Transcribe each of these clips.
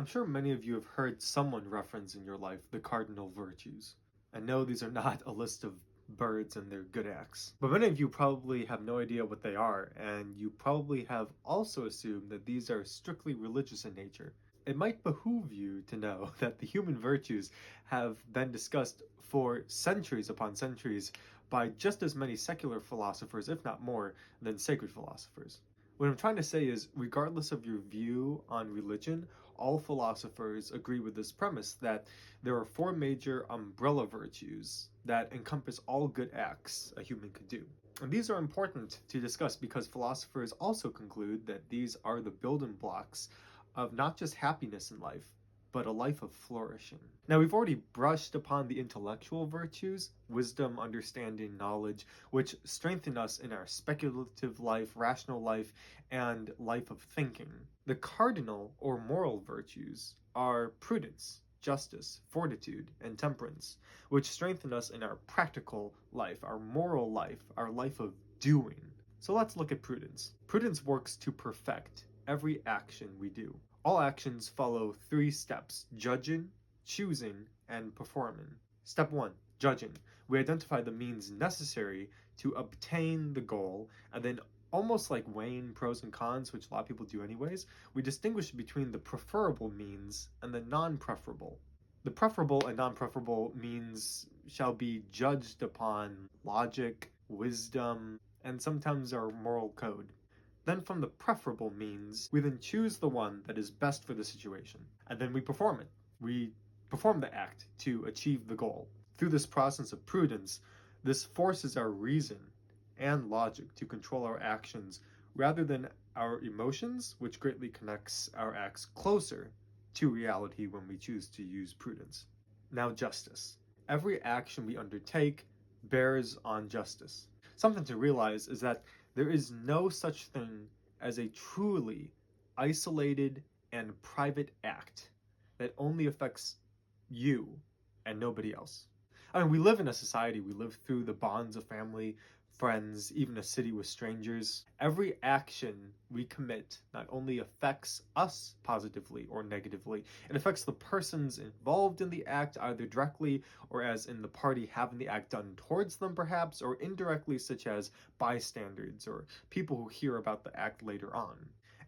I'm sure many of you have heard someone reference in your life the Cardinal Virtues. And no, these are not a list of birds and their good acts. But many of you probably have no idea what they are, and you probably have also assumed that these are strictly religious in nature. It might behoove you to know that the human virtues have been discussed for centuries upon centuries by just as many secular philosophers, if not more, than sacred philosophers. What I'm trying to say is, regardless of your view on religion, all philosophers agree with this premise that there are four major umbrella virtues that encompass all good acts a human could do. And these are important to discuss because philosophers also conclude that these are the building blocks of not just happiness in life, but a life of flourishing. Now, we've already brushed upon the intellectual virtues, wisdom, understanding, knowledge, which strengthen us in our speculative life, rational life, and life of thinking. The cardinal or moral virtues are prudence, justice, fortitude, and temperance, which strengthen us in our practical life, our moral life, our life of doing. So let's look at prudence. Prudence works to perfect every action we do. All actions follow three steps: judging, choosing, and performing. Step 1, judging. We identify the means necessary to obtain the goal, and then, almost like weighing pros and cons, which a lot of people do anyways, we distinguish between the preferable means and the non-preferable. The preferable and non-preferable means shall be judged upon logic, wisdom, and sometimes our moral code. Then from the preferable means, we then choose the one that is best for the situation, and then we perform it. We perform the act to achieve the goal. Through this process of prudence, this forces our reason and logic to control our actions rather than our emotions, which greatly connects our acts closer to reality when we choose to use prudence. Now, justice. Every action we undertake bears on justice. Something to realize is that there is no such thing as a truly isolated and private act that only affects you and nobody else. I mean, we live in a society, we live through the bonds of family, friends, even a city with strangers. Every action we commit not only affects us positively or negatively, it affects the persons involved in the act, either directly or as in the party having the act done towards them perhaps, or indirectly, such as bystanders or people who hear about the act later on.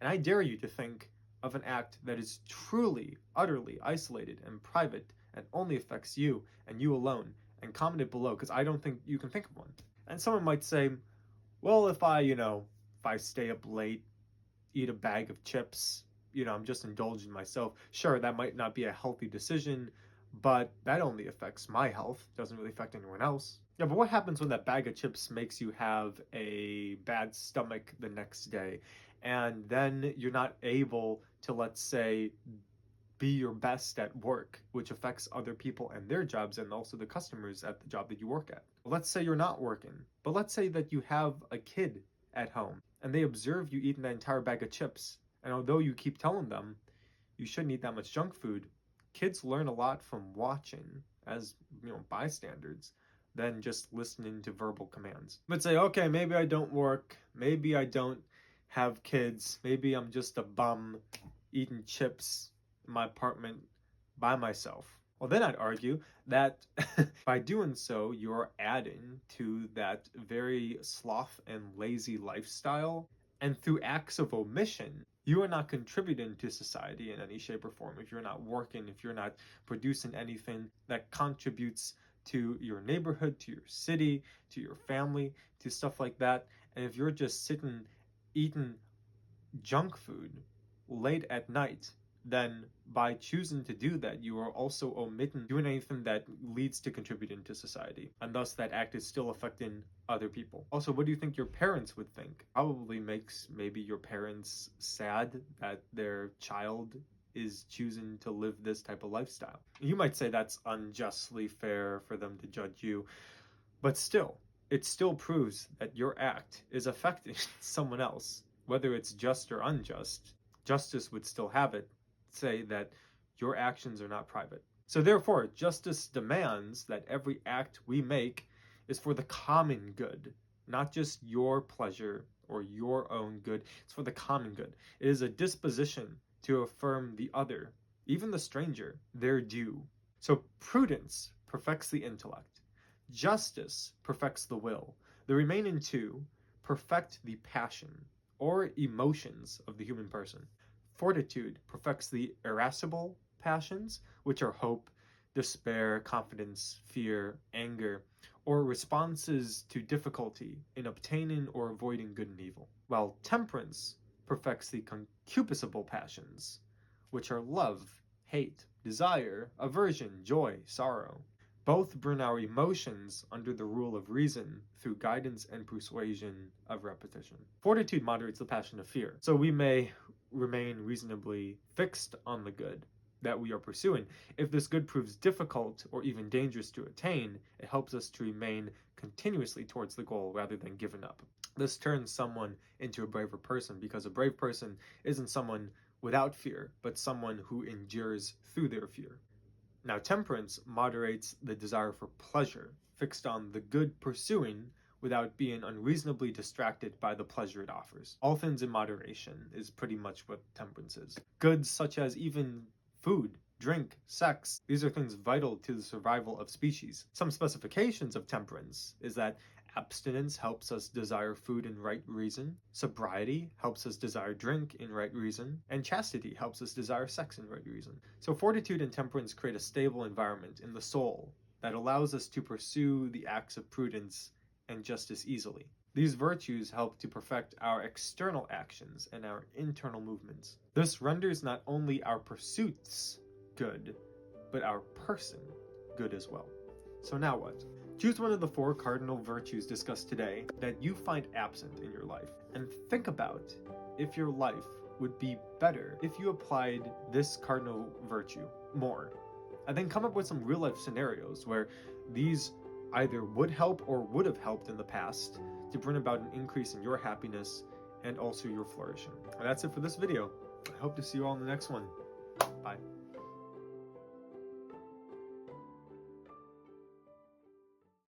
And I dare you to think of an act that is truly, utterly isolated and private and only affects you and you alone, and comment it below, because I don't think you can think of one. And someone might say, well, if I stay up late, eat a bag of chips, I'm just indulging myself. Sure, that might not be a healthy decision, but that only affects my health. It doesn't really affect anyone else. Yeah, but what happens when that bag of chips makes you have a bad stomach the next day, and then you're not able to, let's say, be your best at work, which affects other people and their jobs and also the customers at the job that you work at. Let's say you're not working, but let's say that you have a kid at home and they observe you eating that entire bag of chips. And although you keep telling them you shouldn't eat that much junk food, kids learn a lot from watching as, bystanders than just listening to verbal commands. But say, okay, maybe I don't work, maybe I don't have kids, maybe I'm just a bum eating chips in my apartment by myself. Well, then I'd argue that by doing so, you're adding to that very sloth and lazy lifestyle. And through acts of omission, you are not contributing to society in any shape or form. If you're not working, if you're not producing anything that contributes to your neighborhood, to your city, to your family, to stuff like that, and if you're just sitting eating junk food late at night, then by choosing to do that, you are also omitting doing anything that leads to contributing to society. And thus that act is still affecting other people. Also, what do you think your parents would think? Probably makes maybe your parents sad that their child is choosing to live this type of lifestyle. You might say that's unjustly fair for them to judge you, but still, it still proves that your act is affecting someone else. Whether it's just or unjust, justice would still have it say that your actions are not private. So therefore, justice demands that every act we make is for the common good, not just your pleasure or your own good. It's for the common good. It is a disposition to affirm the other even the stranger, their due. So prudence perfects the intellect. Justice perfects the will. The remaining two perfect the passion or emotions of the human person. Fortitude perfects the irascible passions, which are hope, despair, confidence, fear, anger, or responses to difficulty in obtaining or avoiding good and evil. While temperance perfects the concupiscible passions, which are love, hate, desire, aversion, joy, sorrow. Both bring our emotions under the rule of reason through guidance and persuasion of repetition. Fortitude moderates the passion of fear, so we may remain reasonably fixed on the good that we are pursuing. If this good proves difficult or even dangerous to attain, it helps us to remain continuously towards the goal rather than giving up. This turns someone into a braver person, because a brave person isn't someone without fear, but someone who endures through their fear. Now, temperance moderates the desire for pleasure, fixed on the good pursuing without being unreasonably distracted by the pleasure it offers. All things in moderation is pretty much what temperance is. Goods such as even food, drink, sex, these are things vital to the survival of species. Some specifications of temperance is that abstinence helps us desire food in right reason, sobriety helps us desire drink in right reason, and chastity helps us desire sex in right reason. So fortitude and temperance create a stable environment in the soul that allows us to pursue the acts of prudence and justice easily. These virtues help to perfect our external actions and our internal movements. This renders not only our pursuits good, but our person good as well. So now what? Choose one of the 4 cardinal virtues discussed today that you find absent in your life, and think about if your life would be better if you applied this cardinal virtue more. And then come up with some real-life scenarios where these either would help or would have helped in the past to bring about an increase in your happiness and also your flourishing. And that's it for this video. I hope to see you all in the next one. Bye.